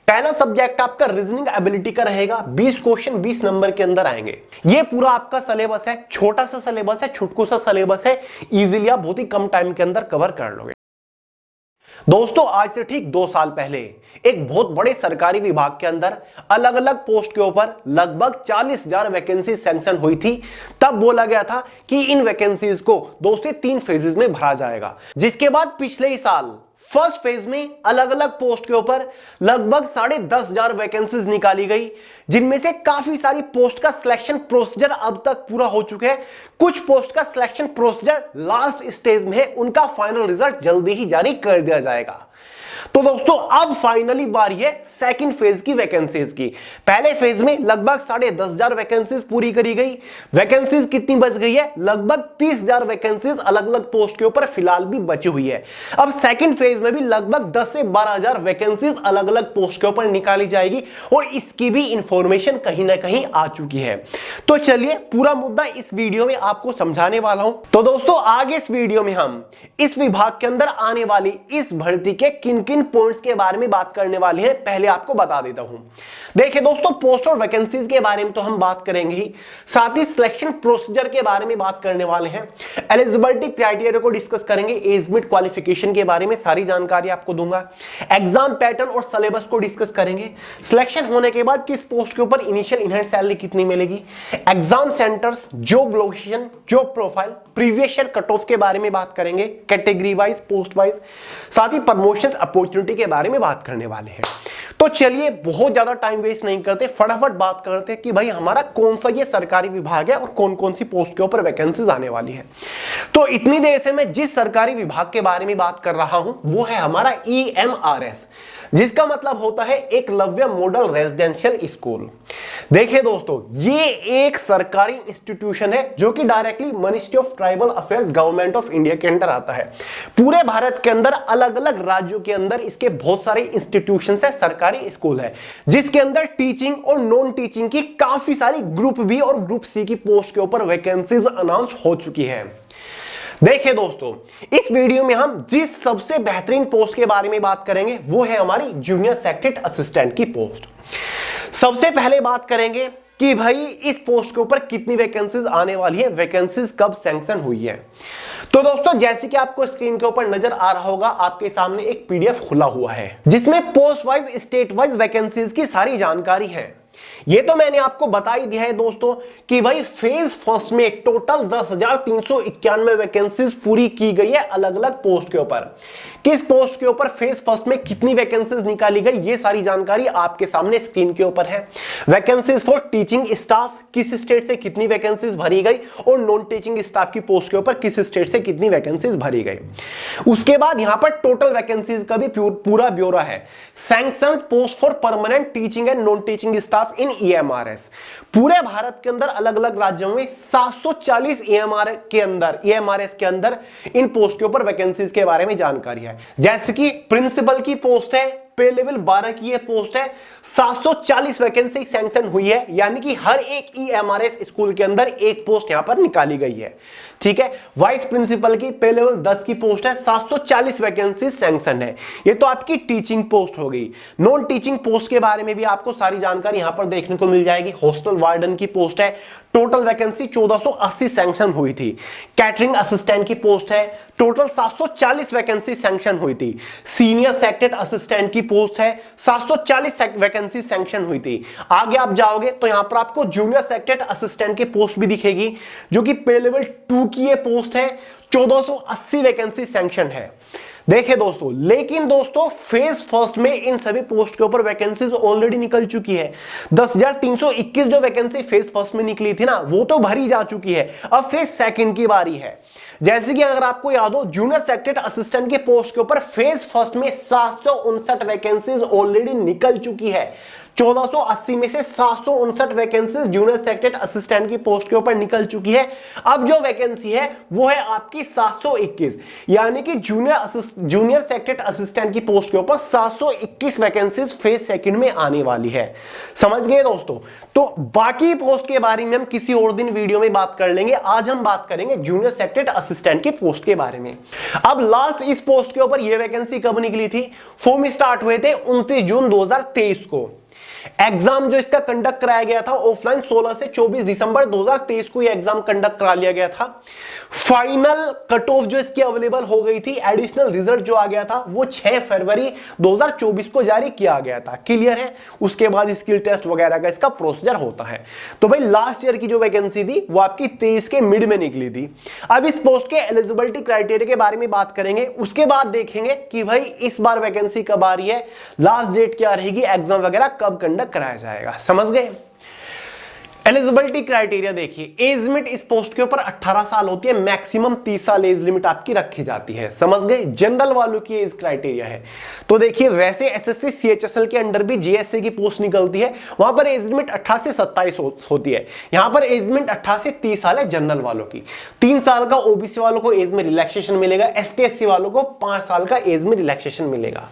पहला सब्जेक्ट आपका reasoning ability का रहेगा। 20 क्वेश्चन 20 नंबर के अंदर आएंगे। ये पूरा आपका सिलेबस है, छोटा सा सिलेबस है, छुटकू सा सिलेबस है, इजीली आप बहुत ही कम टाइम के अंदर कवर कर लोगे। दोस्तों आज से ठीक 2 साल पहले एक बहुत बड़े सरकारी विभाग के अंदर अलग अलग पोस्ट के ऊपर लगभग 40,000 वैकेंसी सैंक्शन हुई थी। तब बोला गया था कि इन वैकेंसीज को 2 से 3 फेजेस में भरा जाएगा, जिसके बाद पिछले ही साल फर्स्ट फेज में अलग अलग पोस्ट के ऊपर लगभग 10,500 वैकेंसीज निकाली गई, जिनमें से काफी सारी पोस्ट का सिलेक्शन प्रोसीजर अब तक पूरा हो चुका है। कुछ पोस्ट का सिलेक्शन प्रोसीजर लास्ट स्टेज में है, उनका फाइनल रिजल्ट जल्दी ही जारी कर दिया जाएगा। तो दोस्तों अब फाइनली बारी है सेकंड फेज की वैकेंसीज की। पहले फेज में लगभग 10,500 वैकेंसीज पूरी करी गई। वैकेंसीज कितनी बच गई है? लगभग 30,000 वैकेंसीज अलग अलग पोस्ट के ऊपर फिलहाल भी बची हुई है। अब सेकंड फेज में भी लगभग 10 से 12,000 वैकेंसीज अलग अलग पोस्ट के ऊपर निकाली जाएगी और इसकी भी इंफॉर्मेशन कहीं ना कहीं आ चुकी है। तो चलिए पूरा मुद्दा इस वीडियो में आपको समझाने वाला हूं। तो दोस्तों आगे इस वीडियो में हम इस विभाग के अंदर आने वाली इस भर्ती के किन किन पॉइंट्स के बारे में बात करने वाले हैं, पहले आपको बता देता हूं। देखिए दोस्तों, पोस्ट और वैकेंसीज के बारे में तो हम बात करेंगे ही, साथ ही सिलेक्शन प्रोसीजर के बारे में बात करने वाले हैं। एलिजिबिलिटी क्राइटेरिया को डिस्कस करेंगे, एज लिमिट क्वालिफिकेशन के बारे में सारी जानकारी आपको दूंगा। एग्जाम पैटर्न और सिलेबस को डिस्कस करेंगे। सिलेक्शन होने के बाद किस पोस्ट के ऊपर इनिशियल इनहैंड सैलरी कितनी मिलेगी, exam centres, job location, job profile, previous year cut off के बारे में बात करेंगे, कैटेगरी वाइज, पोस्ट वाइज, साथ ही प्रमोशन अपॉर्चुनिटी के बारे में बात करने वाले हैं। तो चलिए बहुत ज्यादा टाइम वेस्ट नहीं करते, फटाफट बात करते हैं कि भाई हमारा कौन सा ये सरकारी विभाग है और कौन कौन सी पोस्ट के ऊपर वैकेंसीज आने वाली है। तो इतनी देर से मैं जिस सरकारी विभाग के बारे में बात कर रहा हूं वो है हमारा EMRS, जिसका मतलब होता है एकलव्य मॉडल रेजिडेंशियल स्कूल। देखिए दोस्तों, ये एक सरकारी इंस्टीट्यूशन है जो कि directly ministry of tribal affairs government of India के अंदर आता है। पूरे भारत के अंदर अलग अलग राज्यों के अंदर इसके बहुत सारे इंस्टीट्यूशन है, सरकारी स्कूल है, जिसके अंदर टीचिंग और नॉन टीचिंग की काफी सारी ग्रुप बी और ग्रुप सी की पोस्ट के ऊपर वैकेंसीज अनाउंस हो चुकी है। देखिए दोस्तों, इस वीडियो में हम जिस सबसे बेहतरीन पोस्ट के बारे में बात करेंगे वो है हमारी जूनियर सेक्रेटरी असिस्टेंट की पोस्ट। सबसे पहले बात करेंगे कि भाई इस पोस्ट के ऊपर कितनी वैकेंसीज आने वाली है, वैकेंसीज कब सैंक्शन हुई है। तो दोस्तों जैसे कि आपको स्क्रीन के ऊपर नजर आ रहा होगा, आपके सामने एक PDF खुला हुआ है जिसमें post wise, state wise vacancies की सारी जानकारी है। ये तो मैंने आपको बता ही दिया है दोस्तों कि भाई फेज फर्स्ट में टोटल 10,391 वैकेंसीज पूरी की गई है अलग अलग पोस्ट के ऊपर। किस पोस्ट के ऊपर फेज फर्स्ट में कितनी वैकेंसीज निकाली गई, ये सारी जानकारी आपके सामने स्क्रीन के ऊपर है। वैकेंसीज फॉर टीचिंग स्टाफ, किस स्टेट से कितनी वैकेंसीज भरी गई और नॉन टीचिंग स्टाफ की पोस्ट के ऊपर किस स्टेट से कितनी वैकेंसीज भरी गई। उसके बाद यहां पर टोटल वैकेंसीज का भी पूरा ब्यौरा है। Sanctioned post for permanent teaching and non teaching staff in EMRS। पूरे भारत के अंदर अलग अलग राज्यों में 740 EMRS के अंदर इन पोस्ट के ऊपर वैकेंसीज के बारे में जानकारी है। जैसे कि प्रिंसिपल की पोस्ट है, पे लेवल 12 की ये पोस्ट है, 740 वैकेंसी सैंक्शन हुई है, यानी कि हर एक EMRS स्कूल के अंदर एक पोस्ट यहां पर निकाली गई है। ठीक है, वाइस प्रिंसिपल की पे लेवल 10 की पोस्ट है, 740 वैकेंसी सैंक्शन है। ये तो आपकी टीचिंग पोस्ट हो गई। नॉन टीचिंग पोस्ट के बारे में भी आपको सारी जानकारी यहां पर देखने को मिल जाएगी। हॉस्टल वार्डन की पोस्ट है, टोटल वैकेंसी 1480 सैंक्शन हुई थी। कैटरिंग असिस्टेंट की पोस्ट है, टोटल 740 वैकेंसी सैंक्शन हुई थी। सीनियर सेक्रेटरी असिस्टेंट की पोस्ट है, 740 वैकेंसी सैंक्शन हुई थी। आगे आप जाओगे तो यहां पर आपको जूनियर सेक्रेटरी असिस्टेंट की पोस्ट भी दिखेगी, जो कि पे लेवल 2 की ये पोस्ट है, 1480 वैकेंसी सैंक्शन है। देखिए दोस्तों, लेकिन दोस्तों फेज फर्स्ट में इन सभी पोस्ट के ऊपर वैकेंसीज ऑलरेडी निकल चुकी है। 10,321 जो वैकेंसी फेज फर्स्ट में निकली थी ना, वो तो भरी जा चुकी है। अब फेज सेकंड की बारी है। जैसे कि अगर आपको याद हो, जूनियर सेक्रेटरी असिस्टेंट के पोस्ट के ऊपर फेज फर्स्ट में 759 वैकेंसीज ऑलरेडी निकल चुकी है। 1480 में से 759 वैकेंसीज जूनियर सेक्रेटरी असिस्टेंट की पोस्ट के ऊपर निकल चुकी है। अब जो वैकेंसी है वो है आपकी 721, यानी कि जूनियर सेक्रेटरी असिस्टेंट की पोस्ट के ऊपर 721 वैकेंसीज फेज सेकंड में आने वाली है। समझ गए दोस्तों? तो बाकी पोस्ट के बारे में हम किसी और दिन वीडियो में बात कर लेंगे। आज हम बात करेंगे जूनियर सेक्रेटरी असिस्टेंट की पोस्ट के बारे में। अब लास्ट इस पोस्ट के ऊपर ये वैकेंसी कब निकली थी? फॉर्म स्टार्ट हुए थे 29 जून 2023 को। एग्जाम जो इसका कंडक्ट कराया गया था ऑफलाइन 16 से 24 दिसंबर 2023 को ये एग्जाम कंडक्ट करा लिया गया था। फाइनल कट ऑफ जो इसकी अवेलेबल हो गई थी, एडिशनल रिजल्ट जो आ गया था वो 6 फरवरी 2024 को जारी किया गया था। क्लियर है? उसके बाद स्किल टेस्ट वगैरह का इसका प्रोसीजर होता है। तो भाई लास्ट ईयर की जो वैकेंसी थी वो आपकी 23 के मिड में निकली थी। अब इस पोस्ट के एलिजिबिलिटी क्राइटेरिया के बारे में बात करेंगे, उसके बाद देखेंगे कि भाई इस बार वैकेंसी कब आ रही है, लास्ट डेट क्या रहेगी, एग्जाम वगैरह कब कंडक्ट कराया जाएगा। समझ गए? एलिजिबिलिटी क्राइटेरिया देखिए, एज लिमिट इस पोस्ट के ऊपर 18 साल होती है, मैक्सिमम 30 साल एज लिमिट आपकी रखी जाती है। समझ गए? जनरल वालों की एज क्राइटेरिया है। तो देखिए वैसे एसएससी सीएचएसएल के अंडर भी जीएसए की पोस्ट निकलती है, वहां पर एज लिमिट 18 से 27 होती है। यहां पर एज लिमिट 18 से 30 साल है जनरल वालों की। 3 साल का ओबीसी वालों को एज में रिलैक्सेशन मिलेगा, एसटी एससी वालों को 5 साल का एज में रिलैक्सेशन मिलेगा।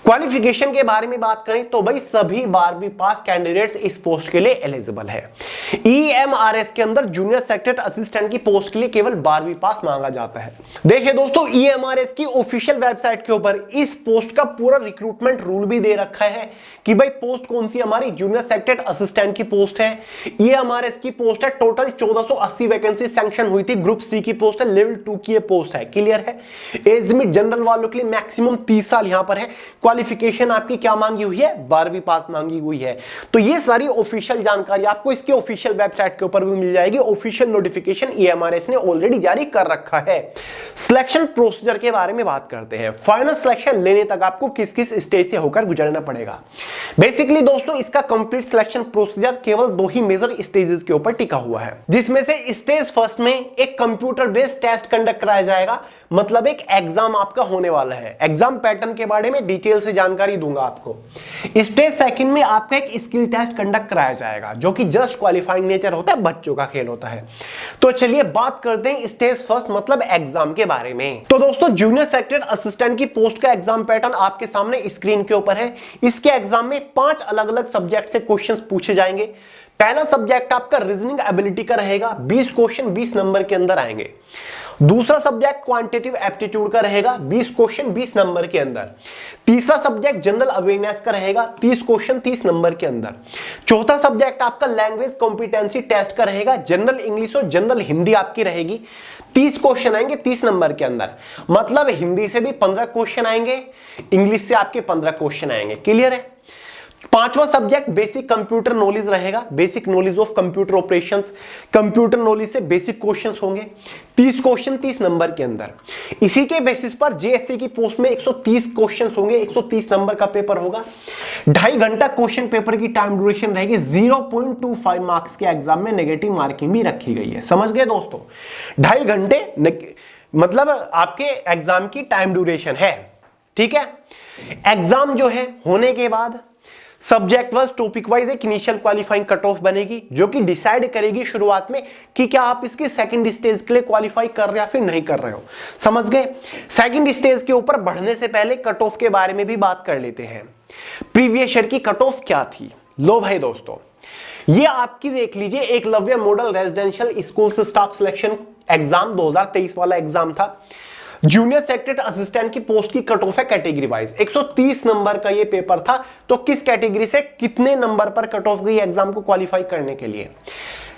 क्वालिफिकेशन के बारे में बात करें तो भाई सभी 12वीं पास कैंडिडेट्स इस पोस्ट के लिए एलिजिबल है। ईएमआरएस के अंदर जूनियर सेक्रेटरी असिस्टेंट की पोस्ट के लिए केवल 12वीं पास मांगा जाता है। देखिए दोस्तों, ईएमआरएस की ऑफिशियल वेबसाइट के ऊपर इस पोस्ट का पूरा रिक्रूटमेंट रूल भी दे रखा है कि भाई पोस्ट कौन सी हमारी जूनियर सेक्रेटरी असिस्टेंट की पोस्ट है। ईएमआरएस की पोस्ट है, टोटल 1480 वैकेंसी सैंक्शन हुई थी। ग्रुप सी की पोस्ट है, लेवल 2 की पोस्ट है। क्लियर है? एज लिमिट जनरल वालों के लिए मैक्सिमम 30 साल यहां पर है। क्वालिफिकेशन आपकी क्या मांगी हुई है? 12वीं पास मांगी हुई है। तो ये सारी ऑफिशियल जानकारी आपको इसके ऑफिशियल वेबसाइट के ऊपर भी मिल जाएगी। ऑफिशियल नोटिफिकेशन ईएमआरएस ने ऑलरेडी जारी कर रखा है। सिलेक्शन प्रोसीजर के बारे में बात करते हैं। फाइनल सिलेक्शन लेने तक आपको किस किस स्टेज से होकर गुजरना पड़ेगा। बेसिकली दोस्तों इसका कंप्लीट सिलेक्शन प्रोसीजर केवल 2 ही मेजर स्टेजेस के ऊपर टिका हुआ है, जिसमें से स्टेज फर्स्ट में एक कंप्यूटर बेस्ड टेस्ट कंडक्ट कराया जाएगा, मतलब एक एग्जाम आपका होने वाला है। एग्जाम पैटर्न के बारे में डिटेल से जानकारी दूंगा आपको। स्टेज सेकंड में आपका एक स्किल टेस्ट कंडक्ट कराया जाएगा, जो कि जस्ट क्वालिफाइंग नेचर होता है, बच्चों का खेल होता है। तो चलिए बात करते हैं स्टेज फर्स्ट मतलब एग्जाम के बारे में। तो दोस्तों जूनियर सेक्रेटरी असिस्टेंट की पोस्ट का एग्जाम पैटर्न आपके सामने स्क्रीन के ऊपर है। इसके एग्जाम में 5 अलग अलग सब्जेक्ट से क्वेश्चंस पूछे जाएंगे। पहला सब्जेक्ट आपका रीजनिंग एबिलिटी का रहेगा, 20 क्वेश्चन 20 नंबर के अंदर आएंगे। दूसरा सब्जेक्ट क्वांटिटेटिव एप्टीट्यूड का रहेगा, 20 क्वेश्चन 20 नंबर के अंदर। तीसरा सब्जेक्ट जनरल अवेयरनेस का रहेगा, 30 क्वेश्चन 30 नंबर के अंदर। चौथा सब्जेक्ट आपका लैंग्वेज कॉम्पिटेंसी टेस्ट का रहेगा, जनरल इंग्लिश और जनरल हिंदी आपकी रहेगी। 30 क्वेश्चन आएंगे 30 नंबर के अंदर, मतलब हिंदी से भी 15 क्वेश्चन आएंगे, इंग्लिश से आपके 15 क्वेश्चन आएंगे। क्लियर है? पांचवा सब्जेक्ट बेसिक कंप्यूटर नॉलेज रहेगा, basic knowledge of computer operations, computer knowledge से बेसिक क्वेश्चंस होंगे, 30 क्वेश्चन 30 नंबर के अंदर। इसी के बेसिस पर जेएससी की पोस्ट में 130 क्वेश्चंस होंगे, 130 नंबर का पेपर होगा। 2.5 घंटा क्वेश्चन पेपर की टाइम ड्यूरेशन रहेगी। 0.25 मार्क्स के एग्जाम में नेगेटिव मार्किंग भी रखी गई है। समझ गए दोस्तों? 2.5 घंटे मतलब आपके एग्जाम की टाइम ड्यूरेशन है। ठीक है? एग्जाम जो है होने के बाद सब्जेक्ट वाइज टॉपिक वाइज एक इनिशियल क्वालिफाइंग कट ऑफ बनेगी, जो कि डिसाइड करेगी शुरुआत में कि क्या आप इसके सेकंड स्टेज के लिए क्वालिफाई कर रहे हो या फिर नहीं कर रहे हो। समझ गए? सेकंड स्टेज के ऊपर बढ़ने से पहले कट ऑफ के बारे में भी बात कर लेते हैं। प्रीवियस ईयर की कट ऑफ क्या थी? लो भाई दोस्तों, ये आपकी देख लीजिए, Eklavya model residential school staff selection exam 2023 वाला एग्जाम था। जूनियर सेक्रेटरी असिस्टेंट की पोस्ट की कट ऑफ है कैटेगरी वाइज। 130 नंबर का ये पेपर था। तो किस कैटेगरी से कितने नंबर पर कट ऑफ गई एग्जाम को क्वालिफाई करने के लिए?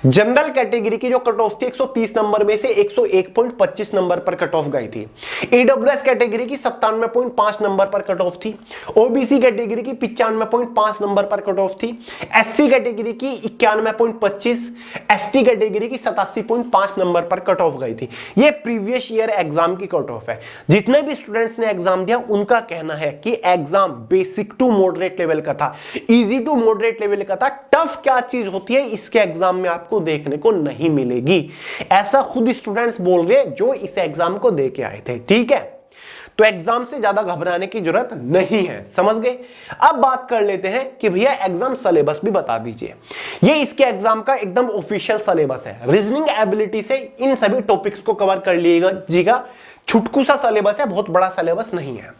जनरल कैटेगरी की जो कट ऑफ थी 130 नंबर में से 101.25 नंबर पर कट ऑफ गई थी। ईडब्ल्यूएस कैटेगरी की 97.5 नंबर पर कट ऑफ थी। ओबीसी कैटेगरी की 95.5 नंबर पर कट ऑफ थी। एससी कैटेगरी की 91.25, एसटी कैटेगरी की 87.5 नंबर पर कट ऑफ गई थी। ये प्रीवियस ईयर एग्जाम की कट ऑफ है। जितने भी स्टूडेंट्स ने एग्जाम दिया उनका कहना है कि exam basic to moderate level का था, इजी टू मॉडरेट लेवल का था। टफ क्या चीज होती है इसके एग्जाम में आपको देखने को नहीं मिलेगी, ऐसा खुद स्टूडेंट्स बोल रहे जो इस एग्जाम को दे के आए थे। ठीक है? तो एग्जाम से ज्यादा घबराने की जरूरत नहीं है। समझ गए? अब बात कर लेते हैं कि भैया एग्जाम सिलेबस भी बता दीजिए। ये इसके एग्जाम का एकदम ऑफिशियल सिलेबस है। रीजनिंग एबिलिटी से इन सभी टॉपिक्स को कवर कर लीजिएगा। छुटकू सा सिलेबस है, बहुत बड़ा सिलेबस नहीं है।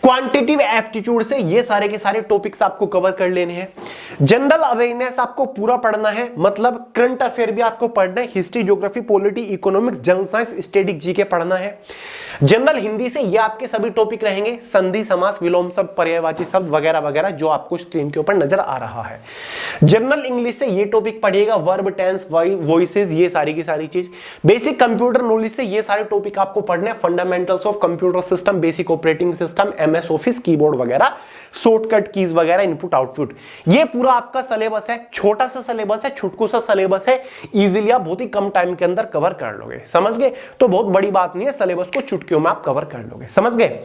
क्वांटिटिव एप्टीट्यूड से ये सारे के सारे टॉपिक्स आपको कवर कर लेने हैं। जनरल अवेयरनेस आपको पूरा पढ़ना है, मतलब करंट अफेयर भी आपको पढ़ना है, history, geography, polity, economics, general science, static GK पढ़ना है। जनरल हिंदी से ये आपके सभी टॉपिक रहेंगे, संधि, समास, विलोम शब्द, पर्यायवाची शब्द वगैरह वगैरह जो आपको स्क्रीन के ऊपर नजर आ रहा है। जनरल इंग्लिश से ये टॉपिक पढ़िएगा, वर्ब, टेंस, वॉइसेस, ये सारी की सारी चीज। बेसिक कंप्यूटर नॉलेज से ये सारे टॉपिक आपको पढ़ने हैं, fundamentals of computer system, basic operating system, MS office, keyboard वगैरह, शॉर्टकट कीज वगैरह, इनपुट आउटपुट, ये पूरा आपका सिलेबस है। छोटा सा सिलेबस है, छुटकू सा सिलेबस है, इजीली आप बहुत ही कम टाइम के अंदर कवर कर लोगे। समझ गए? तो बहुत बड़ी बात नहीं है, सिलेबस को चुटकियों में आप कवर कर लोगे। समझ गए?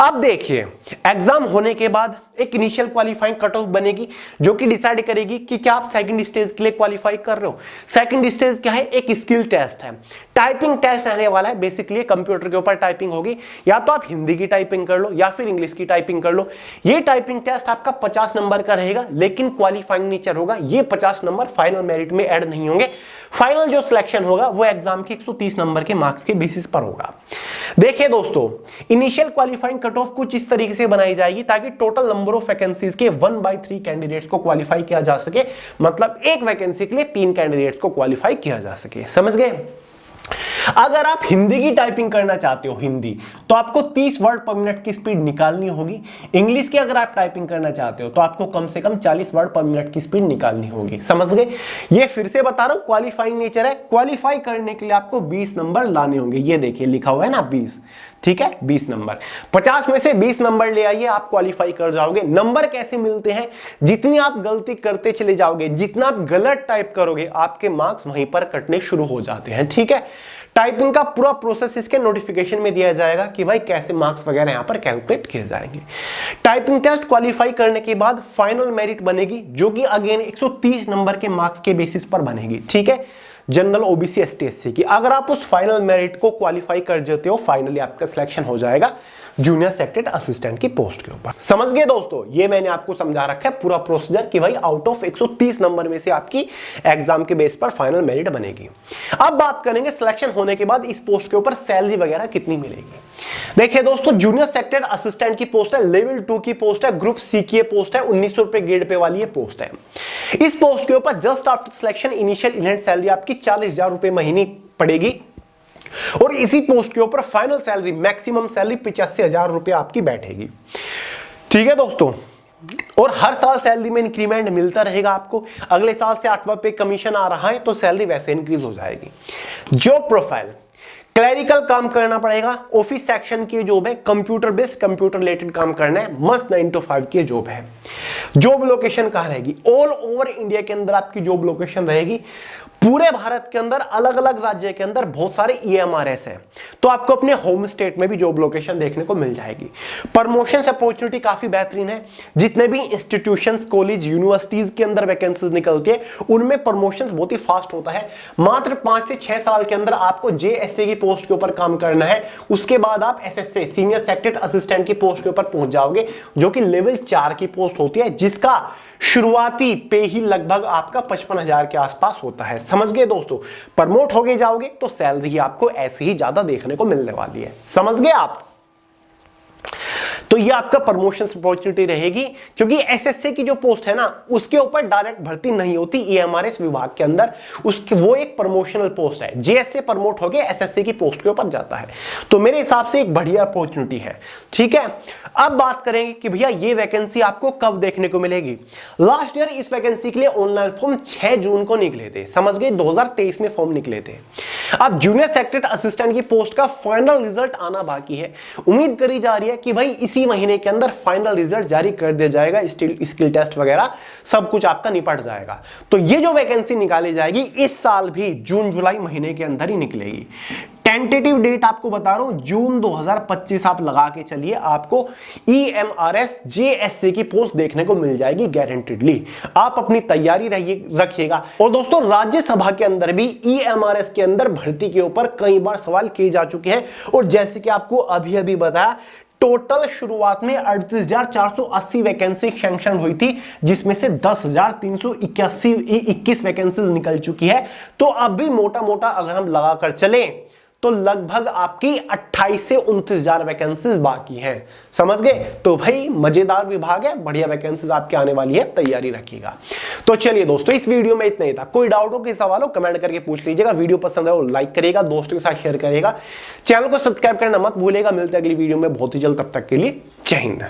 अब देखिए, एग्जाम होने के बाद एक इनिशियल क्वालिफाइंग कट ऑफ बनेगी जो कि डिसाइड करेगी कि क्या आप सेकंड स्टेज के लिए क्वालिफाई कर रहे हो। सेकंड स्टेज क्या है? एक स्किल टेस्ट है, टाइपिंग टेस्ट रहने वाला है। बेसिकली कंप्यूटर के ऊपर टाइपिंग होगी, या तो आप हिंदी की टाइपिंग कर लो या फिर इंग्लिश की टाइपिंग कर लो। ये टाइपिंग टेस्ट आपका 50 नंबर का रहेगा, लेकिन क्वालिफाइंग नेचर होगा। ये 50 नंबर फाइनल मेरिट में ऐड नहीं होंगे। फाइनल जो सिलेक्शन होगा वो एग्जाम के 130 नंबर के मार्क्स के बेसिस पर होगा। देखिए दोस्तों, इनिशियल क्वालिफाइंग कट ऑफ कुछ इस तरीके से बनाई जाएगी ताकि टोटल नंबर ऑफ वैकेंसीज के 1/3 कैंडिडेट्स को क्वालिफाई किया जा सके, मतलब एक वैकेंसी के लिए 3 कैंडिडेट्स को क्वालिफाई किया जा सके। समझ गए? अगर आप हिंदी की टाइपिंग करना चाहते हो, हिंदी, तो आपको 30 वर्ड पर मिनट की स्पीड निकालनी होगी। इंग्लिश की अगर आप टाइपिंग करना चाहते हो तो आपको कम से कम 40 वर्ड पर मिनट की स्पीड निकालनी होगी। समझ गए? ये फिर से बता रहा हूं, क्वालिफाइंग नेचर है। क्वालिफाई करने के लिए आपको 20 नंबर लाने होंगे। ये देखिए लिखा हुआ है ना 20, ठीक है, 20 नंबर। 50 में से 20 नंबर ले आइए, आप क्वालिफाई कर जाओगे। नंबर कैसे मिलते हैं? जितनी आप गलती करते चले जाओगे, जितना आप गलत टाइप करोगे, आपके मार्क्स वहीं पर कटने शुरू हो जाते हैं। ठीक है? टाइपिंग का पूरा प्रोसेस इसके नोटिफिकेशन में दिया जाएगा कि भाई कैसे मार्क्स वगैरह यहां पर कैलकुलेट किए जाएंगे। टाइपिंग टेस्ट क्वालिफाई करने के बाद फाइनल मेरिट बनेगी, जो कि अगेन 130 नंबर के मार्क्स के बेसिस पर बनेगी। ठीक है? जनरल, ओबीसी, एसटी, एससी की। अगर आप उस फाइनल मेरिट को क्वालिफाई कर जाते हो, फाइनली आपका सिलेक्शन हो जाएगा जूनियर सेक्रेटरी असिस्टेंट की पोस्ट के ऊपर। समझ गए दोस्तों? ये मैंने आपको समझा रखा है पूरा प्रोसीजर कि भाई आउट ऑफ 130 नंबर में से आपकी एग्जाम के बेस पर फाइनल मेरिट बनेगी। अब बात करेंगे सिलेक्शन होने के बाद इस पोस्ट के ऊपर सैलरी वगैरह कितनी मिलेगी। देखिए दोस्तों, जूनियर सेक्रेटरी असिस्टेंट की पोस्ट है, लेवल 2 की पोस्ट है, ग्रुप सी की पोस्ट है, 1900 रुपए ग्रेड पे वाली ये पोस्ट है। इस पोस्ट के ऊपर just after selection initial in hand salary आपकी 40,000 रुपए महीने पड़ेगी, और इसी पोस्ट के ऊपर फाइनल सैलरी, मैक्सिमम सैलरी 85,000 रुपए आपकी बैठेगी। ठीक है दोस्तों? और हर साल सैलरी में इंक्रीमेंट मिलता रहेगा आपको। अगले साल से 8वां पे कमीशन आ रहा है तो सैलरी वैसे इंक्रीज हो जाएगी। जॉब प्रोफाइल, क्लरिकल काम करना पड़ेगा, ऑफिस सेक्शन की जॉब है, कंप्यूटर बेस्ड, कंप्यूटर रिलेटेड काम करना है, मस्त 9 to 5 की जॉब है। जॉब लोकेशन कहां रहेगी? ऑल ओवर इंडिया के अंदर आपकी जॉब लोकेशन रहेगी। पूरे भारत के अंदर अलग अलग राज्य के अंदर बहुत सारे EMRS है, तो आपको अपने होम स्टेट में भी जॉब लोकेशन देखने को मिल जाएगी। प्रमोशन अपॉर्चुनिटी काफी बेहतरीन है। जितने भी इंस्टीट्यूशंस, कॉलेज, यूनिवर्सिटीज के अंदर वैकेंसीज निकलती है, उनमें प्रमोशन बहुत ही फास्ट होता है। मात्र 5 से 6 साल के अंदर आपको JSA की पोस्ट के ऊपर काम करना है, उसके बाद आप SSA, सीनियर सेक्रेटरी असिस्टेंट की पोस्ट के ऊपर पहुंच जाओगे, जो कि लेवल 4 की पोस्ट होती है, जिसका शुरुआती पे ही लगभग आपका 55,000 के आसपास होता है। समझ गए दोस्तों? प्रमोट हो गए जाओगे तो सैलरी आपको ऐसे ही ज्यादा देखने को मिलने वाली है। समझ गए आप? तो ये आपका प्रमोशन अपॉर्चुनिटी रहेगी, क्योंकि SSA की जो पोस्ट है ना, उसके ऊपर डायरेक्ट भर्ती नहीं होती EMRS विभाग के अंदर, उसके वो एक प्रमोशनल पोस्ट है। JSA प्रमोट हो गया, SSA की पोस्ट के ऊपर जाता है, तो मेरे हिसाब से एक बढ़िया अपॉर्चुनिटी है। ठीक है? अब बात करेंगे कि भैया ये वैकेंसी आपको कब देखने को मिलेगी। लास्ट ईयर इस वैकेंसी के लिए ऑनलाइन फॉर्म 6 जून को निकले थे। समझ गए? 2023 में फॉर्म निकले थे। अब जूनियर सेक्रेटरी असिस्टेंट की पोस्ट का फाइनल रिजल्ट आना बाकी है। उम्मीद करी जा रही है कि भाई इसी महीने के अंदर फाइनल रिजल्ट जारी कर दिया जाएगा, स्किल टेस्ट वगैरह सब कुछ आपका निपट जाएगा। तो ये जो वैकेंसी निकाली जाएगी इस साल भी जून जुलाई महीने के अंदर ही निकलेगी। टेंटेटिव डेट आपको बता रहा हूं, जून 2025 आप लगा के चलिए, आपको EMRS JSA की पोस्ट देखने को मिल जाएगी गारंटेडली। आप अपनी तैयारी रखिएगा। और दोस्तों, राज्यसभा के अंदर भी EMRS के अंदर भर्ती के ऊपर कई बार सवाल किए जा चुके हैं, और जैसे कि आपको अभी अभी बताया, टोटल शुरुआत में 38,480 वैकेंसी सैंक्शन हुई थी, जिसमें से 10,321 वैकेंसीज निकल चुकी है। तो अब भी मोटा मोटा अगर हम लगाकर चलें तो लगभग आपकी 28 से 29,000 वैकेंसीज बाकी हैं। समझ गए? तो भाई मजेदार विभाग है, बढ़िया वैकेंसीज आपके आने वाली है, तैयारी रखिएगा। तो चलिए दोस्तों, इस वीडियो में इतना ही था। कोई डाउट हो, कोई सवाल हो, कमेंट करके पूछ लीजिएगा। वीडियो पसंद है तो लाइक करिएगा, दोस्तों के साथ शेयर करिएगा, चैनल को सब्सक्राइब करना मत भूलिएगा। मिलते हैं अगली वीडियो में बहुत ही जल्द, तब तक के लिए जय हिंद।